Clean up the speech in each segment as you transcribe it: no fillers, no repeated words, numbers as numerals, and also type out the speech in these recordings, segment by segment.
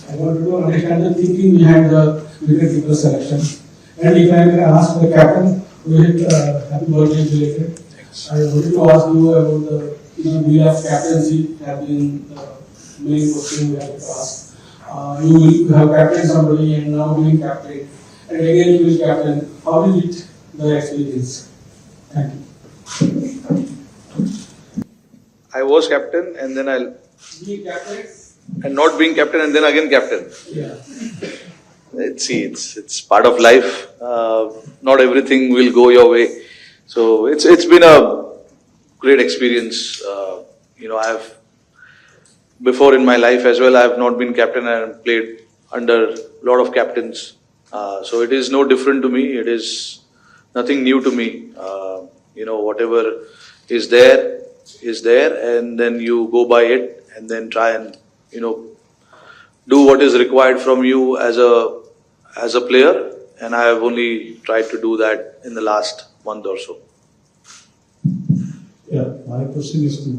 I want to understand the thinking behind the wicketkeeper selection. And if I may ask the captain, Rohit, happy birthday belated. I wanted to ask you about the wheel of captaincy have been the main question we have to ask. You have captained somebody and now doing captain, and again you will captain. How is it the experience? Thank you. I was captain and then I'll Be captain? and not being captain and then again captain. Yeah. It's part of life. Not everything will go your way. So it's been a great experience. I have before in my life as well. I have not been captain and played under a lot of captains. So it is no different to me. It is nothing new to me. Whatever is there, and then you go by it, and then try and do what is required from you as a player. And I have only tried to do that in the last month or so. Yeah, my question is to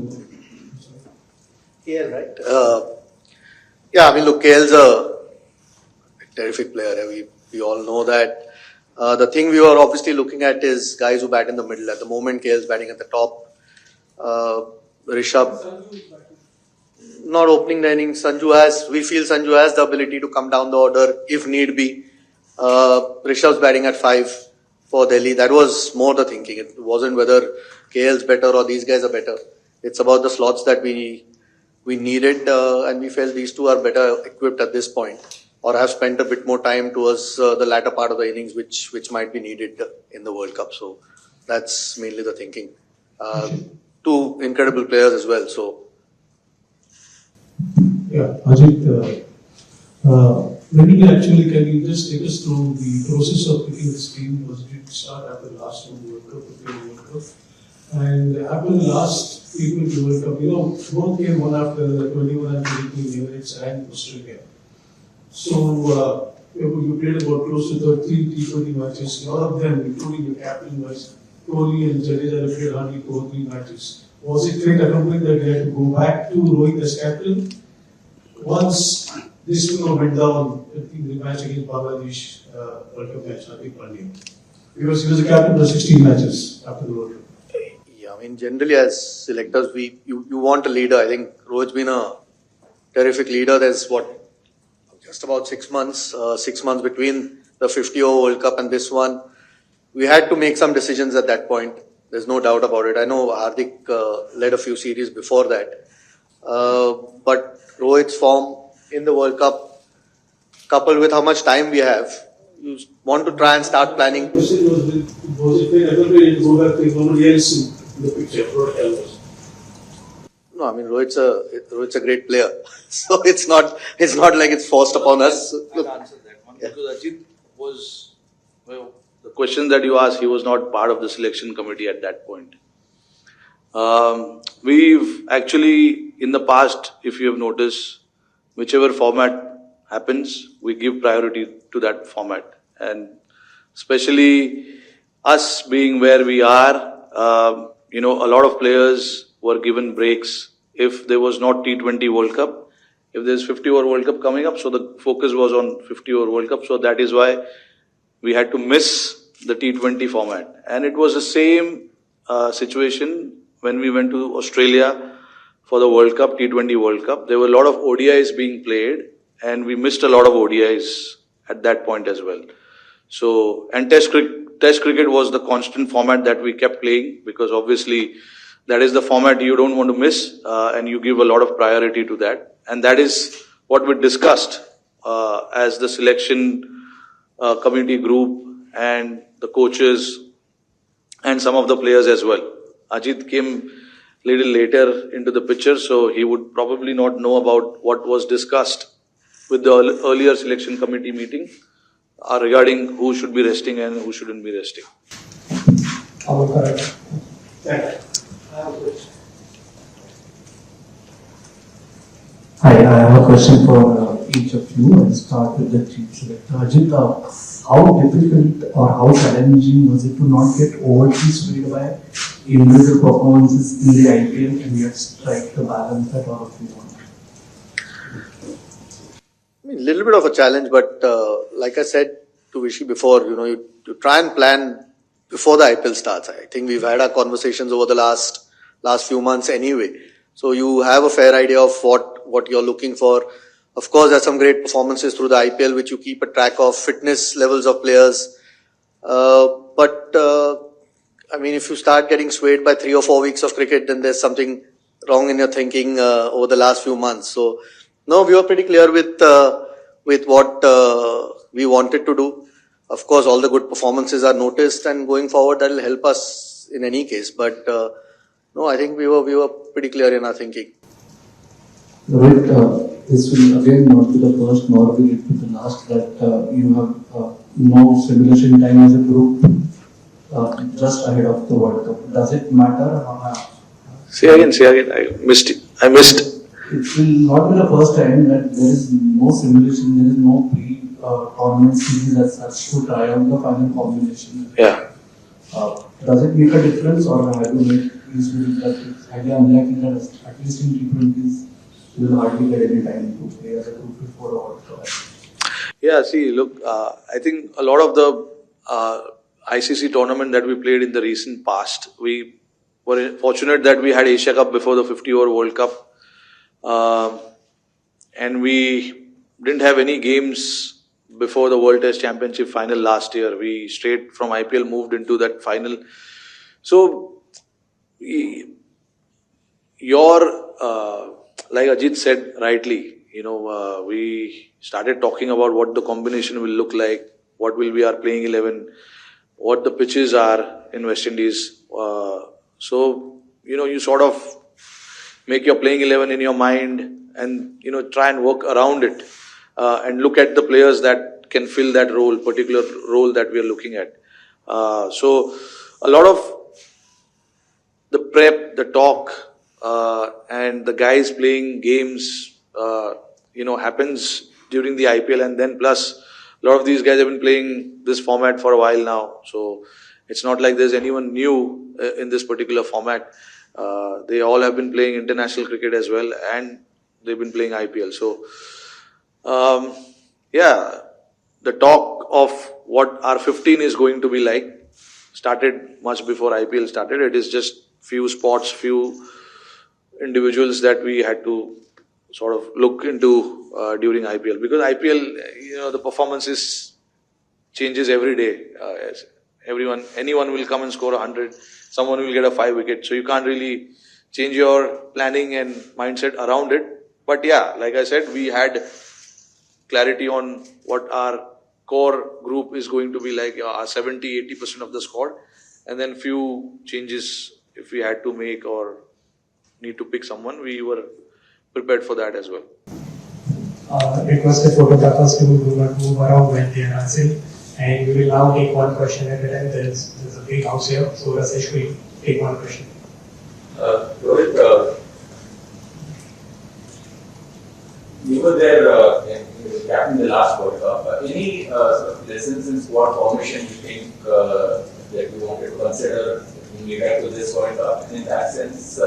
KL, right? Look, KL's a terrific player. We all know that. The thing we were obviously looking at is guys who bat in the middle. At the moment, KL's batting at the top. Rishabh, not opening the innings. We feel Sanju has the ability to come down the order if need be. Rishabh's batting at 5 for Delhi. That was more the thinking. It wasn't whether KL's better or these guys are better. It's about the slots that we needed, and we felt these two are better equipped at this point, or have spent a bit more time towards the latter part of the innings, which might be needed in the World Cup. So that's mainly the thinking. Two incredible players as well. So yeah, Ajit. When can you just take us through the process of picking this team? Was it start after the last World Cup, and after the last T20 World Cup, both came one after the 21 and 22 Emirates and Australia. So you played about close to 13 T20 matches. A lot of them, including your captain, was Kohli and Jadeja, played hardly 2 or 3 matches. Was it fate accomplished that you had to go back to Rohit as captain? Once this went down, I think the match against Bangladesh World Cup match, I think Pandya. Because he was the captain for 16 matches after the World Cup. yeah, generally as selectors, you want a leader. I think Rohit's been a terrific leader. There's just about 6 months, 6 months between the 50-over World Cup and this one. We had to make some decisions at that point. There's no doubt about it. I know Hardik led a few series before that. But Rohit's form in the World Cup, coupled with how much time we have, you want to try and start planning. Was it fate accomplished to go back to somebody else in the picture? No, Rohit's a great player. So it's not like it's forced upon us. I'll answer that one because Ajit was, the question that you asked, he was not part of the selection committee at that point. We've actually, in the past, if you have noticed, whichever format happens, we give priority to that format. And especially us being where we are, a lot of players were given breaks if there was not T20 World Cup. If there's 50-over World Cup coming up, so the focus was on 50-over World Cup. So that is why we had to miss the T20 format. And it was the same situation when we went to Australia for the World Cup, T20 World Cup. There were a lot of ODIs being played, and we missed a lot of ODIs at that point as well. So, and Test cricket was the constant format that we kept playing, because obviously that is the format you don't want to miss, and you give a lot of priority to that. And that is what we discussed as the selection committee group and the coaches and some of the players as well. Ajit came a little later into the picture, so he would probably not know about what was discussed with the earlier selection committee meeting regarding who should be resting and who shouldn't be resting. Correct. Thank you. I have a question. Hi, I have a question for each of you. I'll start with the chief selector. Ajit, how difficult or how challenging was it to not get overly swayed by individual performances in the IPL and yet strike the balance that all of you want? little bit of a challenge, but like I said to Vishy before, you try and plan before the IPL starts. I think we've had our conversations over the last few months anyway. So you have a fair idea of what you're looking for. Of course, there's some great performances through the IPL which you keep a track of, fitness levels of players. But if you start getting swayed by 3 or 4 weeks of cricket, then there's something wrong in your thinking over the last few months. So, no, we were pretty clear with what we wanted to do. Of course, all the good performances are noticed, and going forward, that will help us in any case. But no, I think we were pretty clear in our thinking. Rohit, this will again not be the first nor will it be the last that you have no simulation time as a group just ahead of the World Cup. Does it matter? Say again. I missed. It will not be the first time that there is no simulation, there is no pre-tournament series as such to try out the final combination. Yeah. Does it make a difference, or have you made peace with it that it's highly unlikely that at least in T20s you will hardly get any time to play as a group before the World Cup? Yeah, see, look, I think a lot of the ICC tournament that we played in the recent past, we were fortunate that we had Asia Cup before the 50-over World Cup. And we didn't have any games before the World Test Championship final last year. We straight from IPL moved into that final. So, like Ajit said rightly, we started talking about what the combination will look like, what will be our playing 11, what the pitches are in West Indies. So, you sort of make your playing 11 in your mind and, try and work around it and look at the players that can fill that particular role that we are looking at. So, a lot of the prep, the talk, and the guys playing games, happens during the IPL, and then plus a lot of these guys have been playing this format for a while now. So, it's not like there's anyone new in this particular format. They all have been playing international cricket as well, and they've been playing IPL. So, the talk of what our 15 is going to be like started much before IPL started. It is just few spots, few individuals that we had to sort of look into during IPL, because IPL, the performances changes every day. Anyone will come and score 100. Someone will get a 5 wicket. So you can't really change your planning and mindset around it. But yeah, like I said, we had clarity on what our core group is going to be like, our 70-80% of the squad, and then few changes if we had to make or need to pick someone, we were prepared for that as well. Request the photographers to do not move around when they are answering, and we will now take one question at a time. There's a big house here, so Rasesh will take one question. Rohit, you were there captain the last World Cup. Any sort of lessons in squad formation you think that you wanted to consider when we get to this World Cup? In that sense,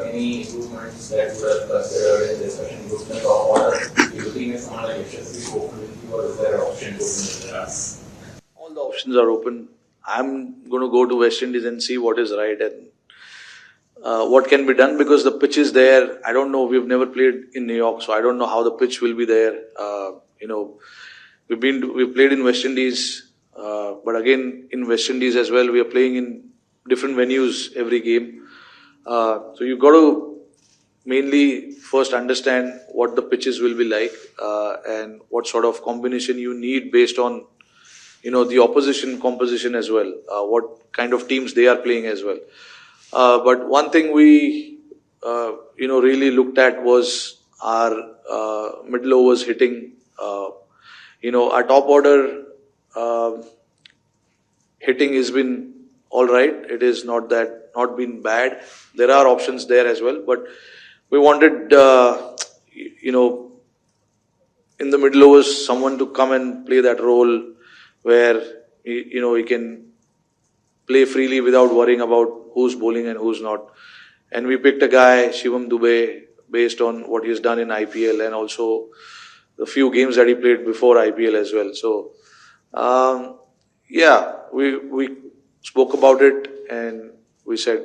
any improvements that you would have considered in discussion groups and top order? Do you think it's someone like Yashasvi Kohli, or is there an option to Virat? All the options are open. I'm going to go to West Indies and see what is right and what can be done, because the pitch is there. I don't know. We've never played in New York, so I don't know how the pitch will be there. We've played in West Indies, but again in West Indies as well, we are playing in different venues every game. So you've got to mainly first understand what the pitches will be like and what sort of combination you need based on the opposition composition as well, what kind of teams they are playing as well. But one thing we really looked at was our middle overs hitting. Our top order hitting has been all right. It is not been bad. There are options there as well, but we wanted in the middle overs someone to come and play that role where he can play freely without worrying about who's bowling and who's not. And we picked a guy, Shivam Dubey, based on what he's done in IPL and also the few games that he played before IPL as well. So, yeah, we spoke about it and we said,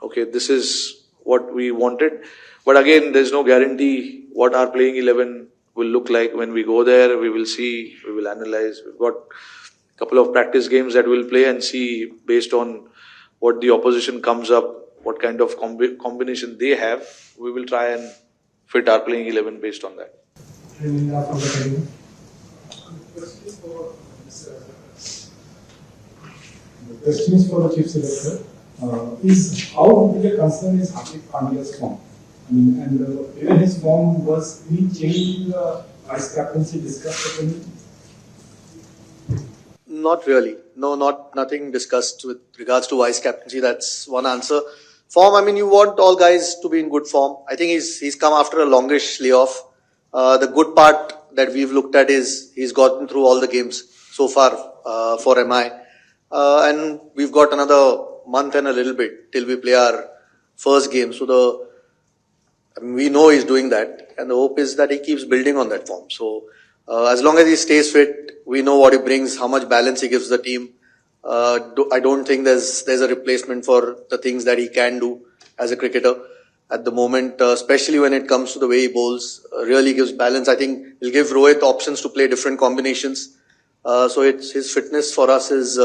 okay, this is what we wanted. But again, there's no guarantee what our playing 11 will look like when we go there. We will see, we will analyze. We've got a couple of practice games that we'll play and see based on what the opposition comes up, what kind of combination they have. We will try and fit our playing 11 based on that. The question is for the chief selector. Is how big a concern is Hardik Pandya's form? I mean, and even his form, was any change in the vice captaincy discussed at any? Not really. No, nothing discussed with regards to vice captaincy. That's one answer. Form, I mean, you want all guys to be in good form. I think he's come after a longish layoff. The good part that we've looked at is he's gotten through all the games so far for MI. And we've got another month and a little bit till we play our first game. So we know he's doing that, and the hope is that he keeps building on that form. So as long as he stays fit, we know what he brings, how much balance he gives the team. I don't think there's a replacement for the things that he can do as a cricketer at the moment, especially when it comes to the way he bowls. Really gives balance. I think he'll give Rohit options to play different combinations. So his fitness for us is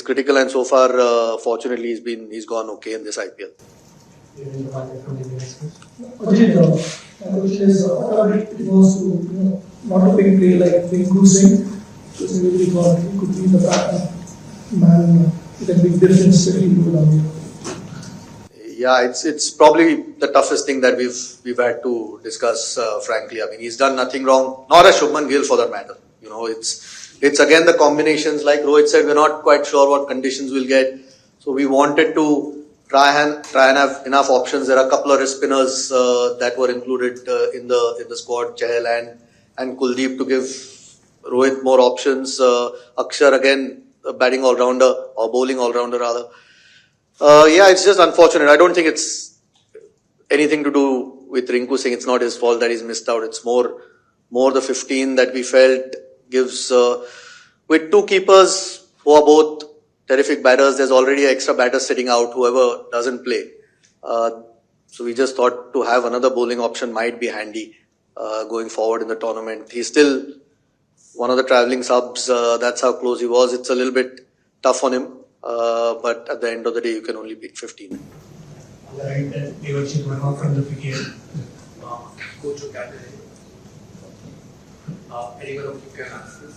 critical, and so far, fortunately, he's gone okay in this IPL. Ajit, my question is, Hardik was not a big play like Rinku-Rahul, so we thought he could be the man with a big difference that he would have. Yeah, it's probably the toughest thing that we've had to discuss, frankly. I mean, he's done nothing wrong, nor has Shubman Gill for that matter. You know, it's again the combinations, like Rohit said, we're not quite sure what conditions we'll get. So we wanted to try and have enough options. There are a couple of wrist spinners that were included in the squad, Chahal and Kuldeep, to give Rohit more options. Akshar again, a batting all-rounder or bowling all-rounder rather. Yeah, it's just unfortunate. I don't think it's anything to do with Rinku Singh. It's not his fault that he's missed out. It's more the 15 that we felt gives, with two keepers who are both terrific batters, there's already an extra batter sitting out, whoever doesn't play. So we just thought to have another bowling option might be handy going forward in the tournament. He's still one of the travelling subs. That's how close he was. It's a little bit tough on him. But at the end of the day, you can only pick 15. On the right, Devarshik Verma from the wicket. Coach or captain. Anyone of you can answer this?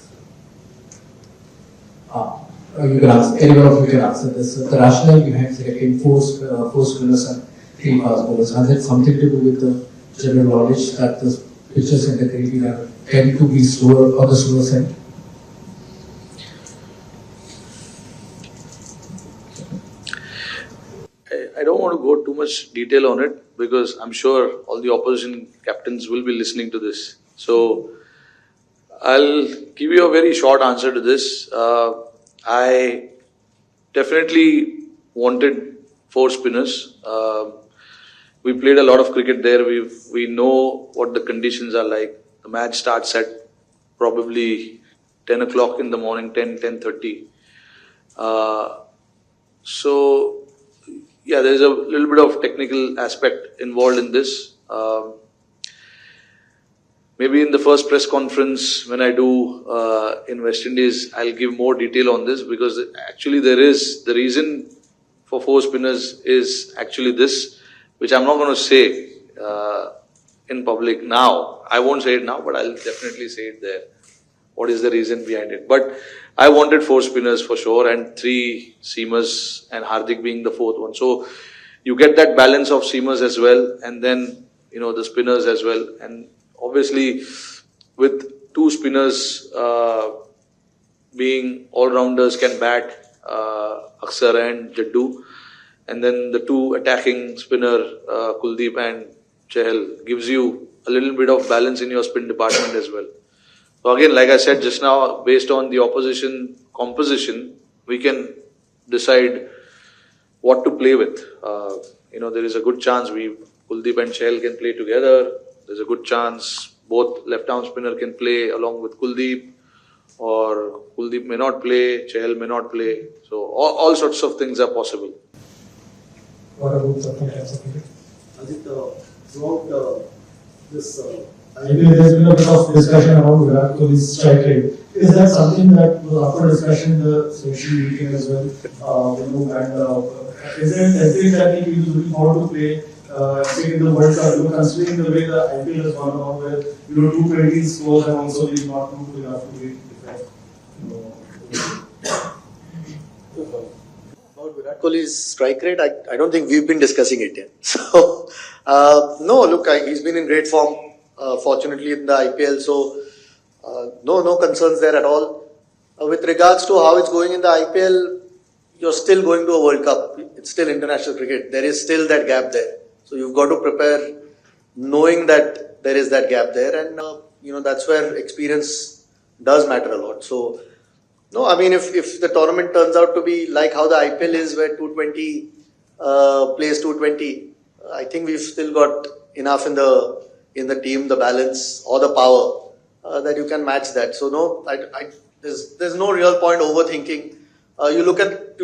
You can ask, anyone of you can answer this. The rationale behind selecting four spinners and 3 fast bowlers, has it something to do with the general knowledge that the pitches in the cricket tend to be slower on the slower side? I don't want to go too much detail on it because I'm sure all the opposition captains will be listening to this. So I'll give you a very short answer to this. I definitely wanted 4 spinners. We played a lot of cricket there. We know what the conditions are like. The match starts at probably 10 o'clock in the morning, 10:30. So yeah, there's a little bit of technical aspect involved in this. Maybe in the first press conference when I do in West Indies, I'll give more detail on this, because actually there is, the reason for 4 spinners is actually this, which I'm not going to say in public now. I won't say it now, but I'll definitely say it there. What is the reason behind it? But I wanted 4 spinners for sure, and 3 seamers, and Hardik being the 4th one. So you get that balance of seamers as well, and then the spinners as well. And obviously, with 2 spinners being all-rounders, can bat, Akshar and Jaddu, and then the 2 attacking spinner, Kuldeep and Chahal, gives you a little bit of balance in your spin department as well. So again, like I said just now, based on the opposition composition, we can decide what to play with. There is a good chance Kuldeep and Chahal can play together. There's a good chance both left-arm spinner can play along with Kuldeep, or Kuldeep may not play, Chahal may not play. So all sorts of things are possible. What about something else? Throughout this IPL, there's been a bit of discussion around Virat Kohli's strike rate. Is that something that was after discussion in the social meeting as well? Is there anything that he is looking forward to play? Say in the World Cup, considering the way the IPL has gone on, where 220 scores have also been not good enough to be defended. About Virat Kohli's strike rate, I don't think we've been discussing it yet. So, no, look, he's been in great form, fortunately, in the IPL. So, no concerns there at all. With regards to how it's going in the IPL, you're still going to a World Cup. It's still international cricket. There is still that gap there. So, you've got to prepare knowing that there is that gap there. And, that's where experience does matter a lot. So, no, I mean, if the tournament turns out to be like how the IPL is, where 220 plays 220, I think we've still got enough in the team, the balance or the power that you can match that. So no, there's no real point overthinking. You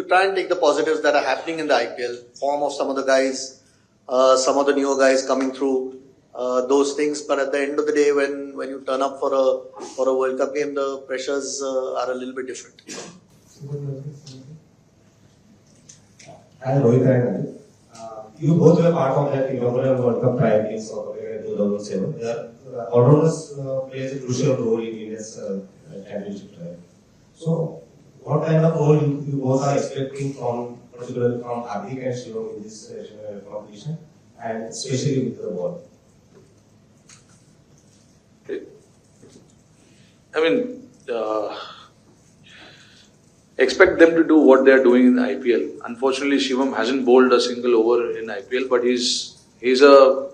try and take the positives that are happening in the IPL, form of some of the guys, some of the newer guys coming through, those things. But at the end of the day, when you turn up for a World Cup game, the pressures are a little bit different. Hi, Rohit and Hardik. You both were part of that inaugural World Cup trial in South Africa in 2007. All-rounders plays a crucial role in India's championship trial. So, what kind of role you both are expecting particularly from Hardik and Shivam in this competition, and especially with the ball? I mean, expect them to do what they are doing in the IPL. Unfortunately, Shivam hasn't bowled a single over in IPL, but he's a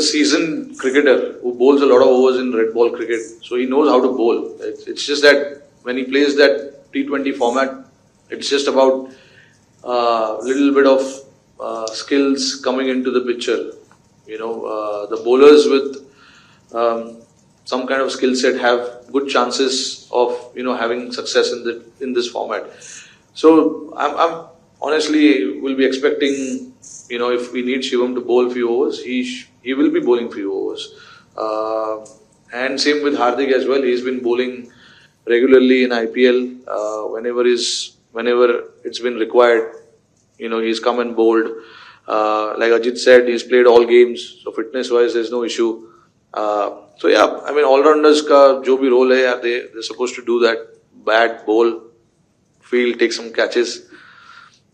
seasoned cricketer who bowls a lot of overs in red ball cricket, so he knows how to bowl. It's just that when he plays that T20 format, it's just about little bit of skills coming into the picture. The bowlers with some kind of skill set have good chances of having success in this format. So I'm honestly will be expecting if we need Shivam to bowl few overs, he will be bowling few overs. And same with Hardik as well. He's been bowling regularly in IPL whenever it's been required. He's come and bowled. Like Ajit said, he's played all games, so fitness wise there's no issue. So yeah, I mean all-rounders ka jo bhi role hai, they're supposed to do that. Bat, bowl, field, take some catches.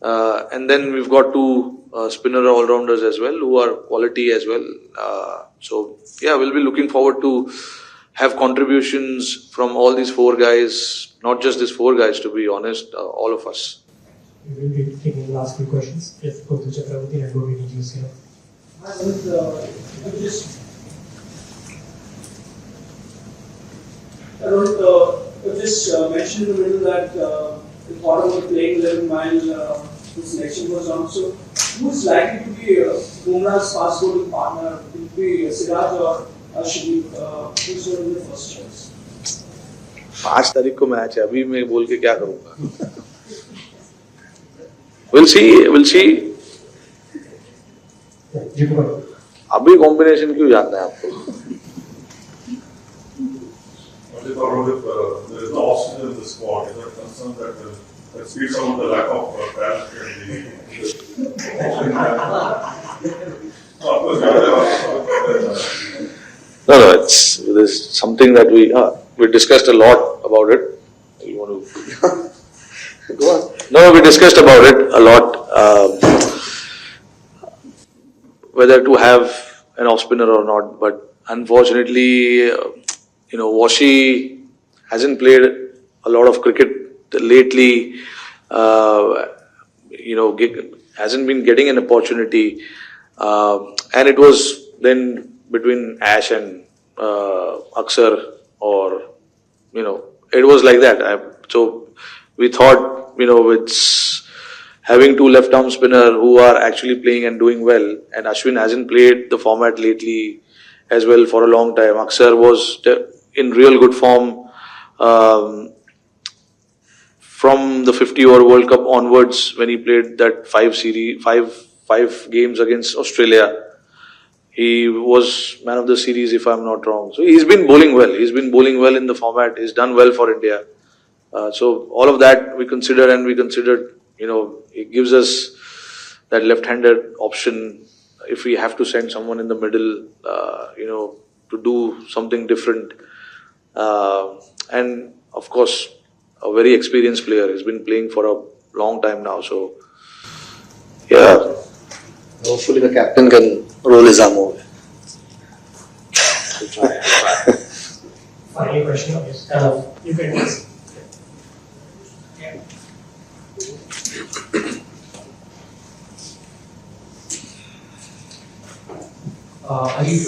And then we've got two spinner all-rounders as well who are quality as well. So yeah, we'll be looking forward to have contributions from all these four guys, not just these four guys, to be honest, all of us. We will be taking the last few questions. Yes, go to Chakravarti and go to News here. You just mentioned in the middle that the thought of playing 11 while the selection was on. So, who's likely to be Bumrah's fast bowling partner? Will it be Siraj or should be who's going to be the first choice? 5 तारीख को match है, अभी मैं बोल के क्या करूँगा? We'll see. अभी कॉम्बिनेशन क्यों जानना है आपको? There is no oxygen in the squad. Is there a concern that speaks about the lack of talent in the? No, it's something that we discussed a lot about it. You want to Go on. No, we discussed about it a lot. Whether to have an off spinner or not, but unfortunately, Washi hasn't played a lot of cricket lately. Hasn't been getting an opportunity, and it was then between Ash and Aksar, or it was like that. So we thought, it's having two left-arm spinner who are actually playing and doing well, and Ashwin hasn't played the format lately, as well for a long time. Akshar was in real good form from the 50-over World Cup onwards when he played that five games against Australia. He was man of the series, if I'm not wrong. So he's been bowling well. He's been bowling well in the format. He's done well for India. So all of that we considered, it gives us that left-handed option if we have to send someone in the middle, to do something different. And of course, a very experienced player. He's been playing for a long time now. So, yeah. Hopefully the captain can roll his arm over. Final question. You can ask. I think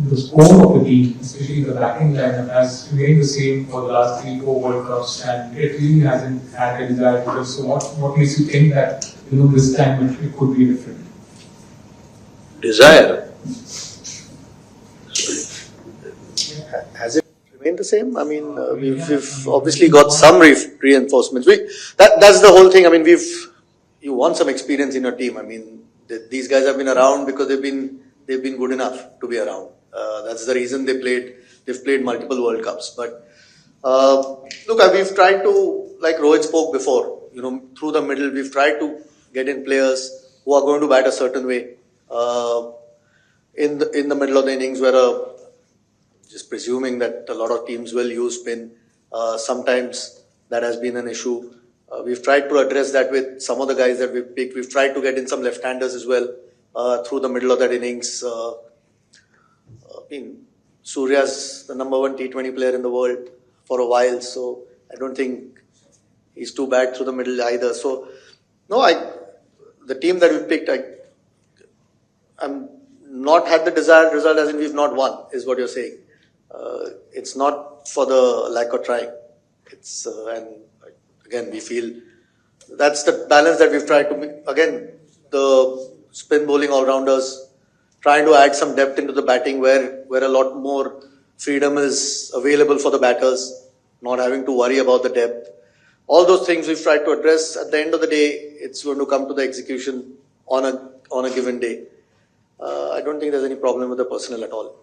the score of the team, especially the batting lineup, has remained the same for the last 3-4 World Cups, and it really hasn't had a desired result. So, what makes you think that this time it could be different? Desire. Has it remained the same? I mean, we've obviously got some reinforcements. That's the whole thing. I mean, you want some experience in your team. I mean, these guys have been around because they've been good enough to be around. That's the reason they've played multiple World Cups. But look, we've tried to, like Rohit spoke before, through the middle, we've tried to get in players who are going to bat a certain way. In the middle of the innings, where just presuming that a lot of teams will use spin, sometimes that has been an issue. We've tried to address that with some of the guys that we've picked. We've tried to get in some left-handers as well through the middle of that innings. Surya's the #1 T20 player in the world for a while, so I don't think he's too bad through the middle either. So, no, the team that we picked, I'm not had the desired result, as in we've not won, is what you're saying. It's not for the lack of trying. And again, we feel that's the balance that we've tried to make. Again, the spin bowling all-rounders, trying to add some depth into the batting where a lot more freedom is available for the batters, not having to worry about the depth. All those things we've tried to address. At the end of the day, it's going to come to the execution on a given day. I don't think there's any problem with the personnel at all.